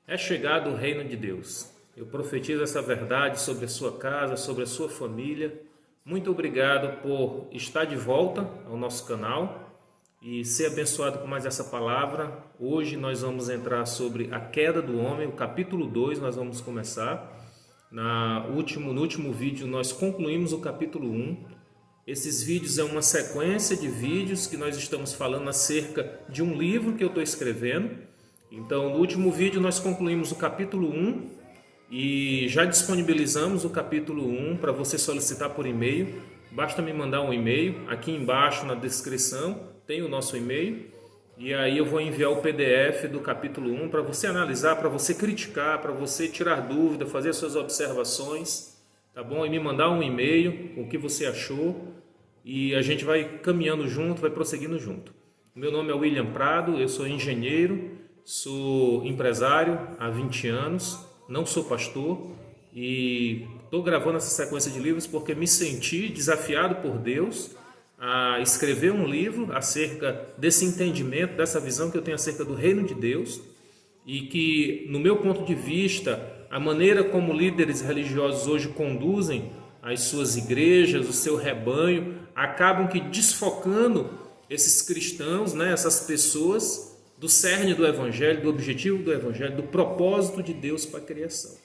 É chegado o reino de Deus. Eu profetizo essa verdade sobre a sua casa, sobre a sua família. Muito obrigado por estar de volta ao nosso canal e ser abençoado com mais essa palavra. Hoje nós vamos entrar sobre a queda do homem, o capítulo 2 nós vamos começar. No último vídeo nós concluímos o capítulo 1. Esses vídeos é uma sequência de vídeos que nós estamos falando acerca de um livro que eu estou escrevendo. Então, no último vídeo nós concluímos o capítulo 1 e já disponibilizamos o capítulo 1 para você solicitar por e-mail. Basta me mandar um e-mail, aqui embaixo na descrição tem o nosso e-mail. E aí eu vou enviar o PDF do capítulo 1 para você analisar, para você criticar, para você tirar dúvida, fazer suas observações, tá bom? E me mandar um e-mail, o que você achou, e a gente vai caminhando junto, vai prosseguindo junto. Meu nome é William Prado, eu sou engenheiro, sou empresário há 20 anos, não sou pastor e estou gravando essa sequência de livros porque me senti desafiado por Deus a escrever um livro acerca desse entendimento, dessa visão que eu tenho acerca do reino de Deus e que, no meu ponto de vista, a maneira como líderes religiosos hoje conduzem as suas igrejas, o seu rebanho, acabam que desfocando esses cristãos, essas pessoas, do cerne do Evangelho, do objetivo do Evangelho, do propósito de Deus para a criação.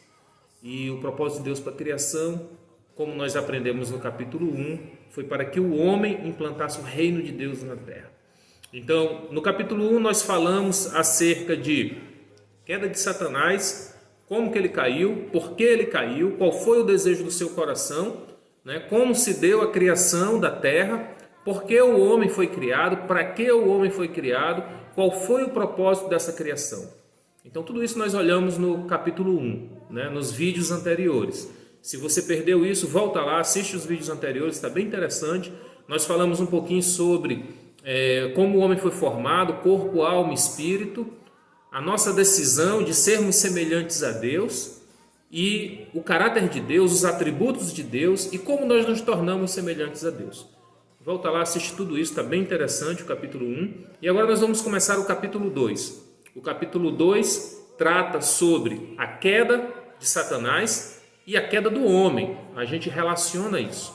E o propósito de Deus para a criação, como nós aprendemos no capítulo 1, foi para que o homem implantasse o reino de Deus na terra. Então, no capítulo 1 nós falamos acerca de queda de Satanás, como que ele caiu, por que ele caiu, qual foi o desejo do seu coração, como se deu a criação da terra, por que o homem foi criado, para que o homem foi criado, qual foi o propósito dessa criação. Então tudo isso nós olhamos no capítulo 1, nos vídeos anteriores. Se você perdeu isso, volta lá, assiste os vídeos anteriores, está bem interessante. Nós falamos um pouquinho sobre como o homem foi formado, corpo, alma e espírito, a nossa decisão de sermos semelhantes a Deus e o caráter de Deus, os atributos de Deus e como nós nos tornamos semelhantes a Deus. Volta lá, assiste tudo isso, está bem interessante o capítulo 1. E agora nós vamos começar o capítulo 2. O capítulo 2 trata sobre a queda de Satanás e a queda do homem. A gente relaciona isso.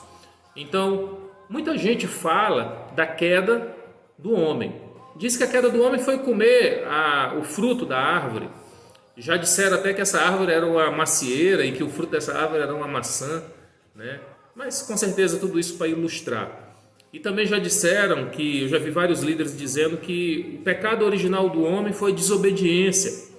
Então, muita gente fala da queda do homem. Diz que a queda do homem foi comer o fruto da árvore. Já disseram até que essa árvore era uma macieira e que o fruto dessa árvore era uma maçã, Mas com certeza tudo isso para ilustrar. E também já disseram que, eu já vi vários líderes dizendo que o pecado original do homem foi desobediência.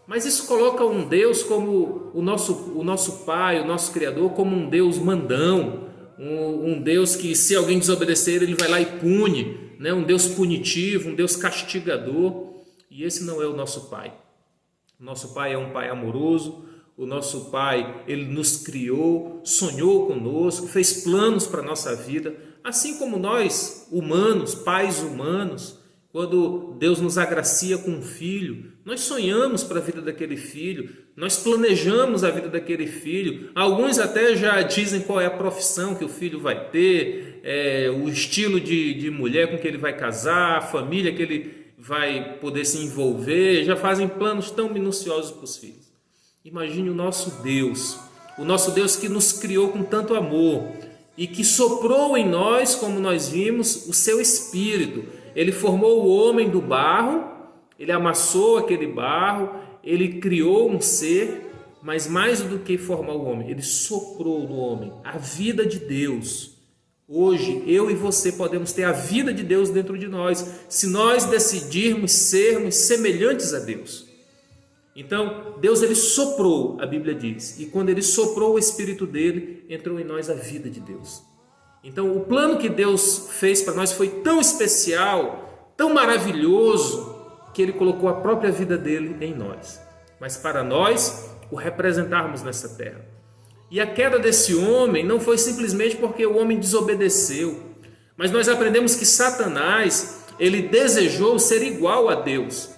Mas isso coloca um Deus como o nosso Pai, o nosso Criador, como um Deus mandão, um Deus que se alguém desobedecer ele vai lá e pune, um Deus punitivo, um Deus castigador. E esse não é o nosso Pai. O nosso Pai é um Pai amoroso, o nosso Pai, ele nos criou, sonhou conosco, fez planos para a nossa vida. Assim como nós, humanos, pais humanos, quando Deus nos agracia com um filho, nós sonhamos para a vida daquele filho, nós planejamos a vida daquele filho. Alguns até já dizem qual é a profissão que o filho vai ter, o estilo de mulher com que ele vai casar, a família que ele vai poder se envolver, já fazem planos tão minuciosos para os filhos. Imagine o nosso Deus que nos criou com tanto amor, e que soprou em nós, como nós vimos, o seu espírito. Ele formou o homem do barro, ele amassou aquele barro, ele criou um ser, mas mais do que formar o homem, ele soprou no homem a vida de Deus. Hoje, eu e você podemos ter a vida de Deus dentro de nós, se nós decidirmos sermos semelhantes a Deus. Então, Deus ele soprou, a Bíblia diz, e quando ele soprou o Espírito dele, entrou em nós a vida de Deus. Então, o plano que Deus fez para nós foi tão especial, tão maravilhoso, que ele colocou a própria vida dele em nós. Mas para nós, o representarmos nessa terra. E a queda desse homem não foi simplesmente porque o homem desobedeceu, mas nós aprendemos que Satanás, ele desejou ser igual a Deus.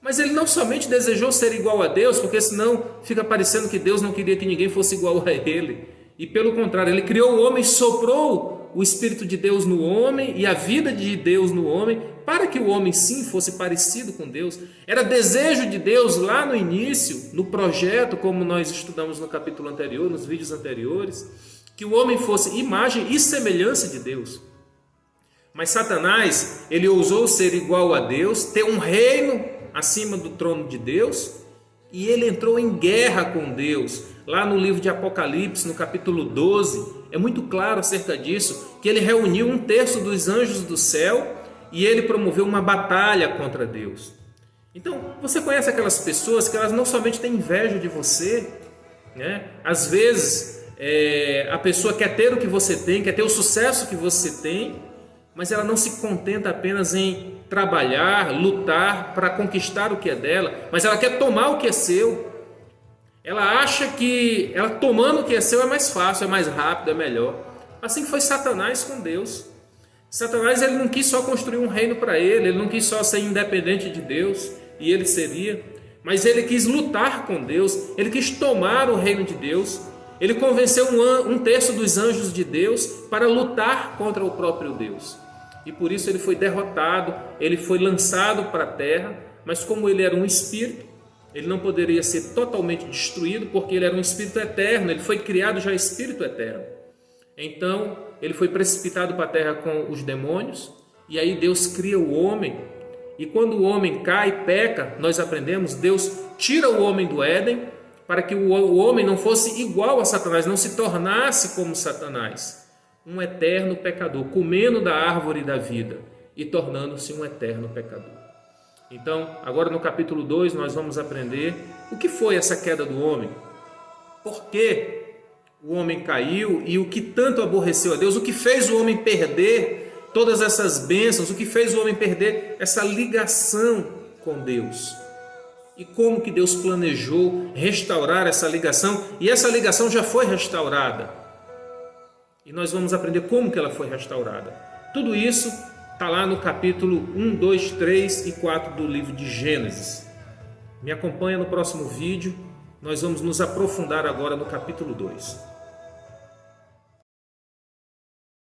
Mas ele não somente desejou ser igual a Deus, porque senão fica parecendo que Deus não queria que ninguém fosse igual a ele. E pelo contrário, ele criou o homem, soprou o Espírito de Deus no homem e a vida de Deus no homem para que o homem sim fosse parecido com Deus. Era desejo de Deus lá no início, no projeto, como nós estudamos no capítulo anterior, nos vídeos anteriores, que o homem fosse imagem e semelhança de Deus. Mas Satanás, ele ousou ser igual a Deus, ter um reino acima do trono de Deus, e ele entrou em guerra com Deus. Lá no livro de Apocalipse, no capítulo 12, é muito claro acerca disso, que ele reuniu 1/3 dos anjos do céu e ele promoveu uma batalha contra Deus. Então, você conhece aquelas pessoas que elas não somente têm inveja de você, né? Às vezes, a pessoa quer ter o que você tem, quer ter o sucesso que você tem, mas ela não se contenta apenas em trabalhar, lutar para conquistar o que é dela, mas ela quer tomar o que é seu. Ela acha que ela tomando o que é seu é mais fácil, é mais rápido, é melhor. Assim foi Satanás com Deus. Satanás, ele não quis só construir um reino para ele não quis só ser independente de Deus, e ele seria, mas ele quis lutar com Deus, ele quis tomar o reino de Deus, ele convenceu 1/3 dos anjos de Deus para lutar contra o próprio Deus. E por isso ele foi derrotado, ele foi lançado para a terra, mas como ele era um espírito, ele não poderia ser totalmente destruído, porque ele era um espírito eterno, ele foi criado já espírito eterno. Então, ele foi precipitado para a terra com os demônios, e aí Deus cria o homem, e quando o homem cai e peca, nós aprendemos, Deus tira o homem do Éden, para que o homem não fosse igual a Satanás, não se tornasse como Satanás, um eterno pecador, comendo da árvore da vida e tornando-se um eterno pecador. Então, agora no capítulo 2, nós vamos aprender o que foi essa queda do homem, por que o homem caiu e o que tanto aborreceu a Deus, o que fez o homem perder todas essas bênçãos, o que fez o homem perder essa ligação com Deus. E como que Deus planejou restaurar essa ligação, e essa ligação já foi restaurada. E nós vamos aprender como que ela foi restaurada. Tudo isso está lá no capítulo 1, 2, 3 e 4 do livro de Gênesis. Me acompanha no próximo vídeo, nós vamos nos aprofundar agora no capítulo 2.